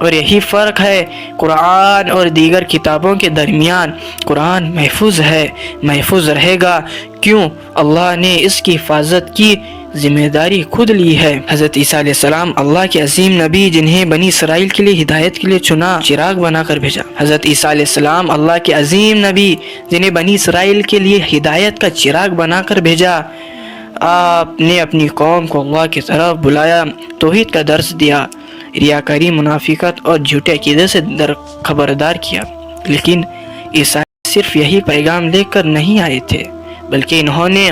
اور یہی فرق ہے قرآن اور دیگر کتابوں کے درمیان۔ قرآن محفوظ ہے، محفوظ رہے گا، کیوں؟ اللہ نے اس کی حفاظت کی ذمہ داری خود لی ہے۔ حضرت عیسیٰ علیہ السلام اللہ کے عظیم نبی جنہیں بنی اسرائیل کے لیے ہدایت کے لیے چنا، چراغ بنا کر بھیجا۔ حضرت عیسیٰ علیہ السلام اللہ کے عظیم نبی جنہیں بنی اسرائیل کے لیے ہدایت کا چراغ بنا کر بھیجا۔ آپ نے اپنی قوم کو اللہ کی طرف بلایا، توحید کا درس دیا، ریاکاری، منافقت اور جھوٹے عقیدے سے خبردار کیا۔ لیکن عیسائی صرف یہی پیغام لے کر نہیں آئے تھے، بلکہ انہوں نے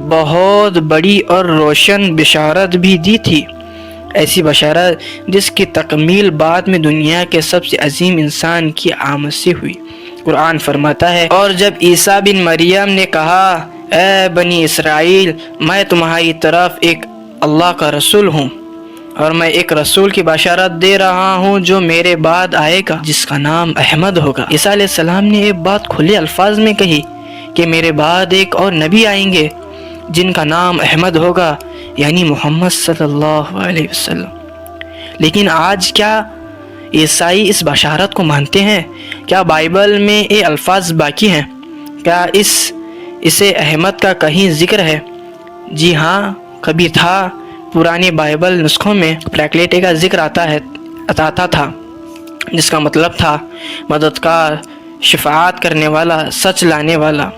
بہت بڑی اور روشن بشارت بھی دی تھی، ایسی بشارت جس کی تکمیل بعد میں دنیا کے سب سے عظیم انسان کی آمد سے ہوئی۔ قرآن فرماتا ہے، اور جب عیسیٰ بن مریم نے کہا، اے بنی اسرائیل، میں تمہاری طرف ایک اللہ کا رسول ہوں، اور میں ایک رسول کی بشارت دے رہا ہوں جو میرے بعد آئے گا، جس کا نام احمد ہوگا۔ عیسیٰ علیہ السلام نے ایک بات کھلے الفاظ میں کہی کہ میرے بعد ایک اور نبی آئیں گے جن کا نام احمد ہوگا، یعنی محمد صلی اللہ علیہ وسلم۔ لیکن آج کیا عیسائی اس بشارت کو مانتے ہیں؟ کیا بائبل میں یہ الفاظ باقی ہیں؟ کیا اسے احمد کا کہیں ذکر ہے؟ جی ہاں، کبھی تھا۔ پرانے بائبل نسخوں میں پراکلیٹے کا ذکر آتا تھا، جس کا مطلب تھا مددگار، شفاعت کرنے والا، سچ لانے والا۔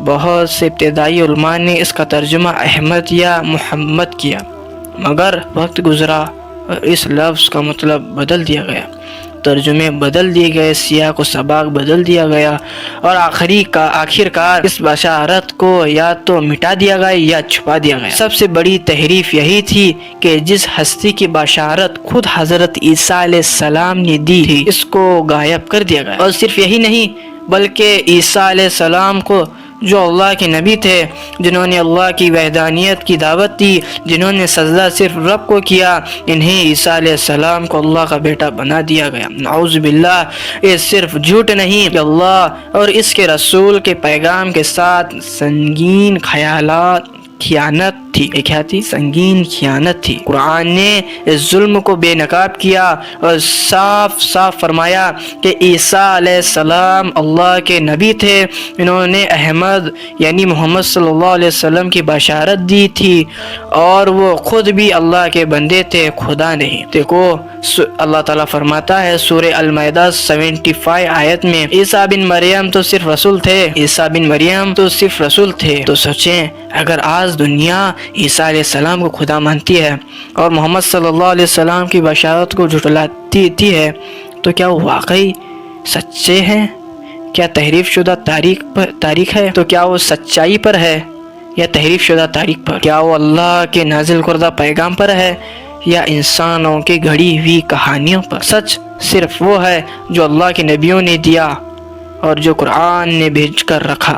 بہت سے ابتدائی علماء نے اس کا ترجمہ احمد یا محمد کیا، مگر وقت گزرا اور اس لفظ کا مطلب بدل دیا گیا، ترجمے بدل دیے گئے، سیاق و سباق بدل دیا گیا، اور آخرکار اس بشارت کو یا تو مٹا دیا گیا یا چھپا دیا گیا۔ سب سے بڑی تحریف یہی تھی کہ جس ہستی کی بشارت خود حضرت عیسیٰ علیہ السلام نے دی تھی، اس کو غائب کر دیا گیا۔ اور صرف یہی نہیں، بلکہ عیسیٰ علیہ السلام کو، جو اللہ کے نبی تھے، جنہوں نے اللہ کی وحدانیت کی دعوت دی، جنہوں نے سجدہ صرف رب کو کیا، انہیں عیسیٰ علیہ السلام کو اللہ کا بیٹا بنا دیا گیا۔ نعوذ باللہ، یہ صرف جھوٹ نہیں کہ اللہ اور اس کے رسول کے پیغام کے ساتھ سنگین خیانت تھی۔ کیا تھی؟ سنگین خیانت تھی۔ قرآن نے اس ظلم کو بے نقاب کیا اور صاف صاف فرمایا کہ عیسیٰ علیہ السلام اللہ کے نبی تھے، انہوں نے احمد یعنی محمد صلی اللہ علیہ وسلم کی بشارت دی تھی، اور وہ خود بھی اللہ کے بندے تھے، خدا نہیں۔ دیکھو اللہ تعالیٰ فرماتا ہے سورہ المائدہ 75 آیت میں، عیسیٰ بن مریم تو صرف رسول تھے، عیسیٰ بن مریم تو صرف رسول تھے۔ تو سوچیں، اگر آج دنیا عیسیٰ علیہ السلام کو خدا مانتی ہے اور محمد صلی اللہ علیہ وسلم کی بشارت کو جھٹلاتی ہے، تو کیا وہ واقعی سچے ہیں؟ کیا تحریف شدہ تاریخ ہے؟ تو کیا وہ سچائی پر ہے یا تحریف شدہ تاریخ پر؟ کیا وہ اللہ کے نازل کردہ پیغام پر ہے یا انسانوں کی گھڑی ہوئی کہانیوں پر؟ سچ صرف وہ ہے جو اللہ کے نبیوں نے دیا اور جو قرآن نے بھیج کر رکھا۔